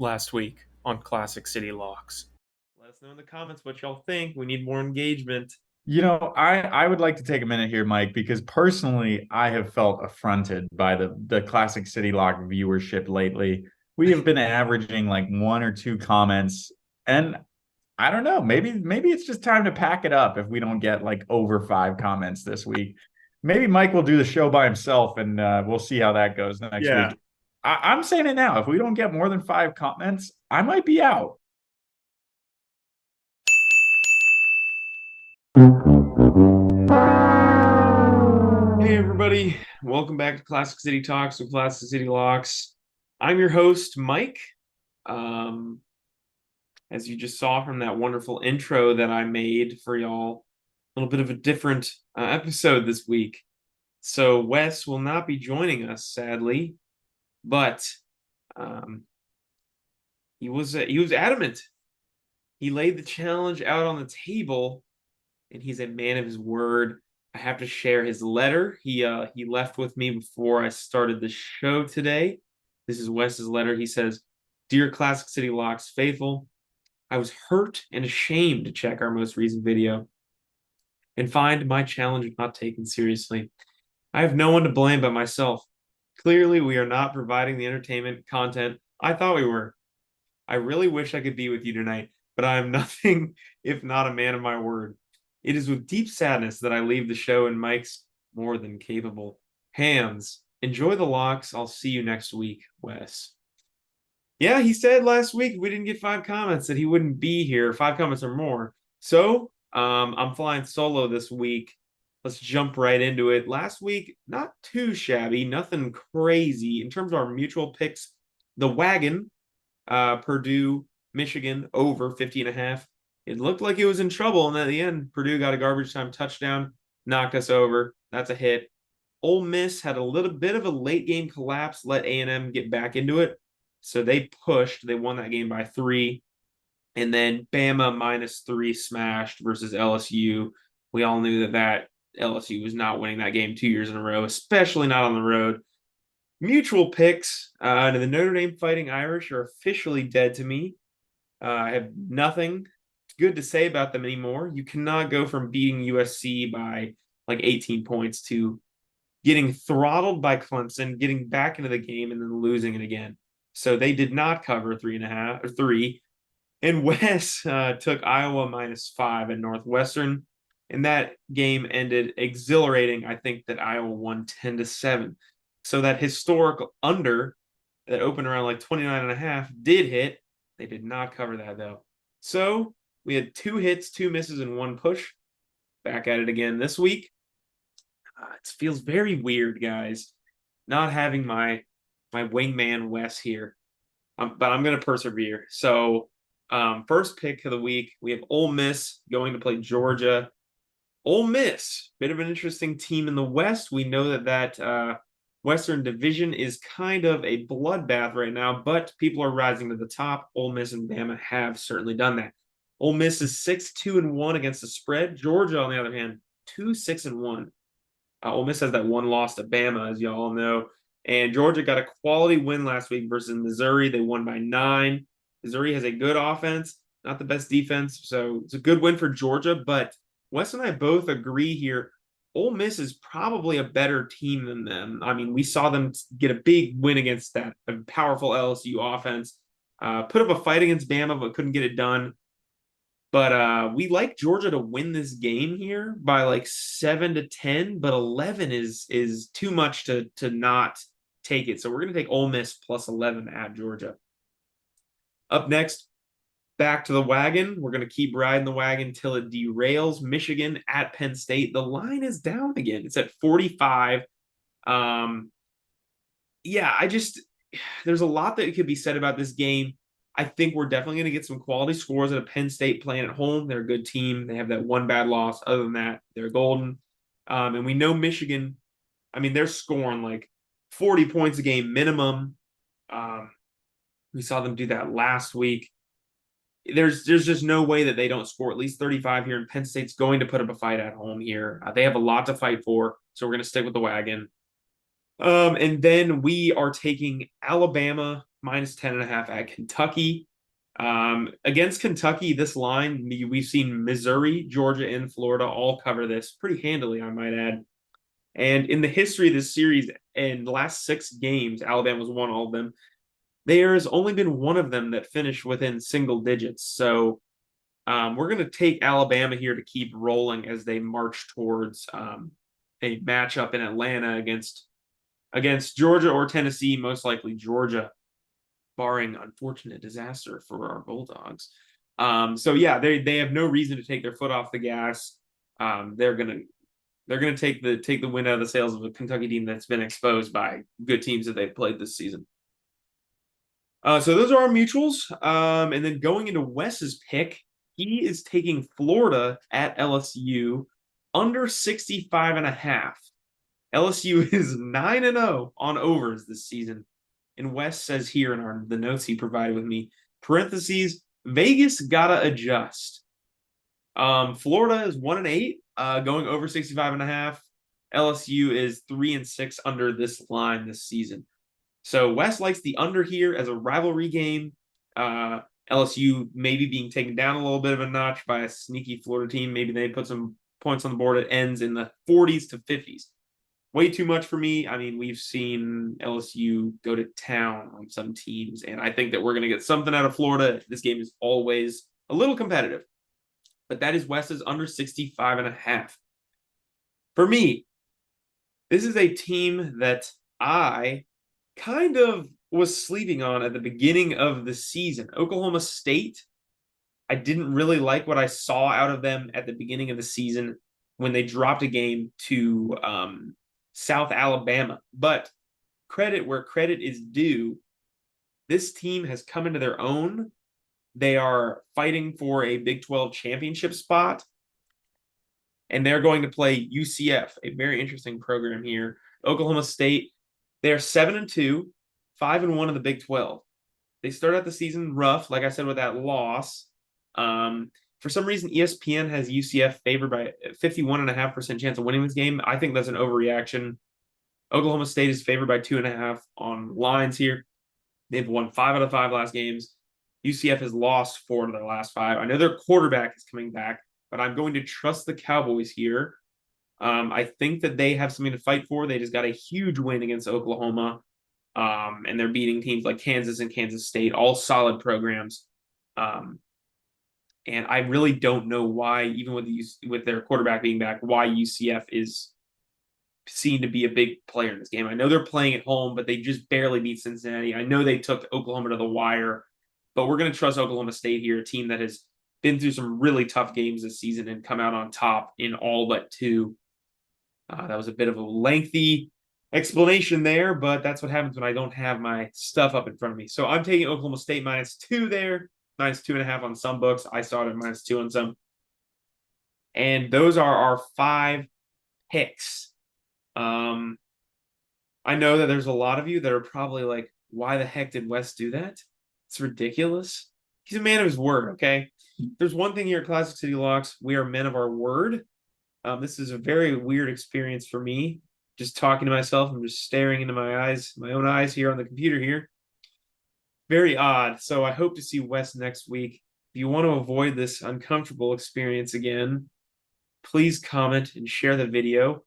last week on Classic City Locks. Let us know in the comments what y'all think. We need more engagement. I would like to take a minute here, Mike, because personally, I have felt affronted by the Classic City Lock viewership lately. We have been averaging like one or two comments, and I don't know, maybe it's just time to pack it up if we don't get like over five comments this week. Maybe Mike will do the show by himself, and we'll see how that goes next Yeah. week. I'm saying it now. If we don't get more than five comments, I might be out. Hey, everybody. Welcome back to Classic City Talks with Classic City Locks. I'm your host, Mike. Um, as you just saw from that wonderful intro that I made for y'all, a little bit of a different episode this week. So Wes will not be joining us, sadly, but um, he was adamant. He laid the challenge out on the table, and he's a man of his word. I have to share his letter. He left with me before I started the show today. This is Wes's letter. He says, "Dear Classic City Locks faithful, I was hurt and ashamed to check our most recent video and find my challenge not taken seriously. I have no one to blame but myself. Clearly, we are not providing the entertainment content I thought we were. I really wish I could be with you tonight, but I am nothing if not a man of my word. It is with deep sadness that I leave the show in Mike's more than capable hands. Enjoy the locks. I'll see you next week, Wes." Yeah, he said last week we didn't get five comments that he wouldn't be here, five comments or more. So I'm flying solo this week. Let's jump right into it. Last week, not too shabby, nothing crazy. In terms of our mutual picks, the wagon, Purdue, Michigan, over 50 and a half. It looked like it was in trouble, and at the end, Purdue got a garbage time touchdown, knocked us over. That's a hit. Ole Miss had a little bit of a late game collapse, let A&M get back into it. So they pushed. They won that game by 3. And then Bama -3 smashed versus LSU. We all knew that LSU was not winning that game 2 years in a row, especially not on the road. Mutual picks. The Notre Dame Fighting Irish are officially dead to me. I have nothing good to say about them anymore. You cannot go from beating USC by like 18 points to getting throttled by Clemson, getting back into the game, and then losing it again. So they did not cover 3.5 or 3. And Wes took Iowa -5 at Northwestern, and that game ended exhilarating. I think that Iowa won 10-7. So that historical under that opened around like 29.5 did hit. They did not cover that though. So we had 2 hits, 2 misses, and 1 push. Back at it again this week. It feels very weird, guys, not having my wingman Wes here. But I'm going to persevere. So, first pick of the week, we have Ole Miss going to play Georgia. Ole Miss, bit of an interesting team in the West. We know that Western Division is kind of a bloodbath right now, but people are rising to the top. Ole Miss and Bama have certainly done that. Ole Miss is 6-2-1 against the spread. Georgia, on the other hand, 2-6-1. Ole Miss has that one loss to Bama, as y'all know. And Georgia got a quality win last week versus Missouri. They won by 9. Missouri has a good offense, not the best defense. So it's a good win for Georgia. But Wes and I both agree here. Ole Miss is probably a better team than them. I mean, we saw them get a big win against that powerful LSU offense. Put up a fight against Bama, but couldn't get it done. But we like Georgia to win this game here by like 7-10, but 11 is too much to not take it. So we're gonna take Ole Miss +11 at Georgia. Up next, back to the wagon. We're gonna keep riding the wagon till it derails. Michigan at Penn State. The line is down again. It's at 45. Yeah, there's a lot that could be said about this game. I think we're definitely going to get some quality scores at a Penn State playing at home. They're a good team. They have that one bad loss. Other than that, they're golden. And we know Michigan, I mean, they're scoring like 40 points a game minimum. We saw them do that last week. There's just no way that they don't score at least 35 here, and Penn State's going to put up a fight at home here. They have a lot to fight for, so we're going to stick with the wagon. And then we are taking Alabama minus 10.5 at Kentucky. Against Kentucky, this line, we've seen Missouri, Georgia, and Florida all cover this pretty handily, I might add. And in the history of this series, in the last 6 games, Alabama's won all of them. There has only been one of them that finished within single digits. So we're going to take Alabama here to keep rolling as they march towards a matchup in Atlanta against Georgia or Tennessee, most likely Georgia, barring unfortunate disaster for our Bulldogs. So yeah, they have no reason to take their foot off the gas. They're gonna take the wind out of the sails of a Kentucky team that's been exposed by good teams that they've played this season. So those are our mutuals. And then going into Wes's pick, he is taking Florida at LSU under 65.5. LSU is 9-0 on overs this season. And Wes says here in the notes he provided with me, parentheses, Vegas gotta adjust. Florida is 1-8, going over 65.5. LSU is 3-6 under this line this season. So Wes likes the under here as a rivalry game. LSU maybe being taken down a little bit of a notch by a sneaky Florida team. Maybe they put some points on the board. It ends in the 40s to 50s. Way too much for me. I mean, we've seen LSU go to town on some teams, and I think that we're going to get something out of Florida. This game is always a little competitive, but that is Wes's under 65.5. For me, this is a team that I kind of was sleeping on at the beginning of the season. Oklahoma State, I didn't really like what I saw out of them at the beginning of the season when they dropped a game to South Alabama. But credit where credit is due. This team has come into their own. They are fighting for a Big 12 championship spot. And they're going to play UCF, a very interesting program here. Oklahoma State, they're 7-2, 5-1 in the Big 12. They start out the season rough, like I said, with that loss. For some reason, ESPN has UCF favored by 51.5% chance of winning this game. I think that's an overreaction. Oklahoma State is favored by 2.5 on lines here. They've won 5 out of 5 last games. UCF has lost 4 of their last 5. I know their quarterback is coming back, but I'm going to trust the Cowboys here. I think that they have something to fight for. They just got a huge win against Oklahoma, and they're beating teams like Kansas and Kansas State, all solid programs. And I really don't know why, even with their quarterback being back, why UCF is seen to be a big player in this game. I know they're playing at home, but they just barely beat Cincinnati. I know they took Oklahoma to the wire, but we're going to trust Oklahoma State here, a team that has been through some really tough games this season and come out on top in all but 2. That was a bit of a lengthy explanation there, but that's what happens when I don't have my stuff up in front of me. So I'm taking Oklahoma State -2 there. -2.5 on some books. I saw it at -2 on some. And those are our 5 picks. I know that there's a lot of you that are probably like, why the heck did Wes do that? It's ridiculous. He's a man of his word, okay? There's one thing here at Classic City Locks. We are men of our word. This is a very weird experience for me. Just talking to myself. I'm just staring into my own eyes here on the computer here. Very odd. So I hope to see Wes next week. If you want to avoid this uncomfortable experience again, please comment and share the video.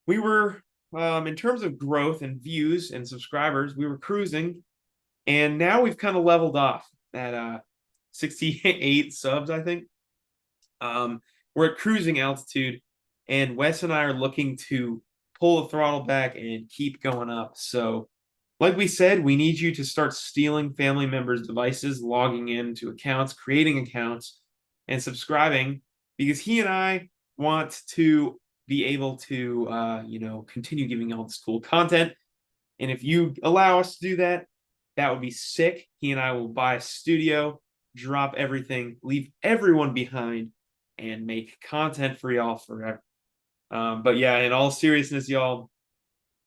We were, in terms of growth and views and subscribers, we were cruising, and now we've kind of leveled off at 68 subs, I think. We're at cruising altitude, and Wes and I are looking to pull the throttle back and keep going up. So, like we said, we need you to start stealing family members' devices, logging into accounts, creating accounts, and subscribing, because he and I want to be able to, continue giving all this cool content. And if you allow us to do that, that would be sick. He and I will buy a studio, drop everything, leave everyone behind, and make content for y'all forever. But yeah, in all seriousness, y'all,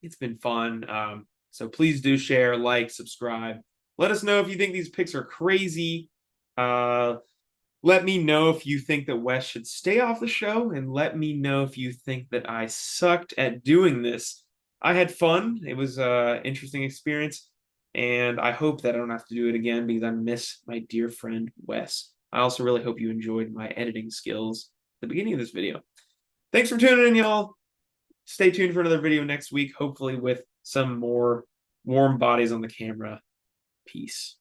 it's been fun. So please do share, like, subscribe. Let us know if you think these picks are crazy. Let me know if you think that Wes should stay off the show, and let me know if you think that I sucked at doing this. I had fun. It was an interesting experience, and I hope that I don't have to do it again because I miss my dear friend Wes. I also really hope you enjoyed my editing skills at the beginning of this video. Thanks for tuning in, y'all. Stay tuned for another video next week, hopefully with some more warm bodies on the camera. Peace.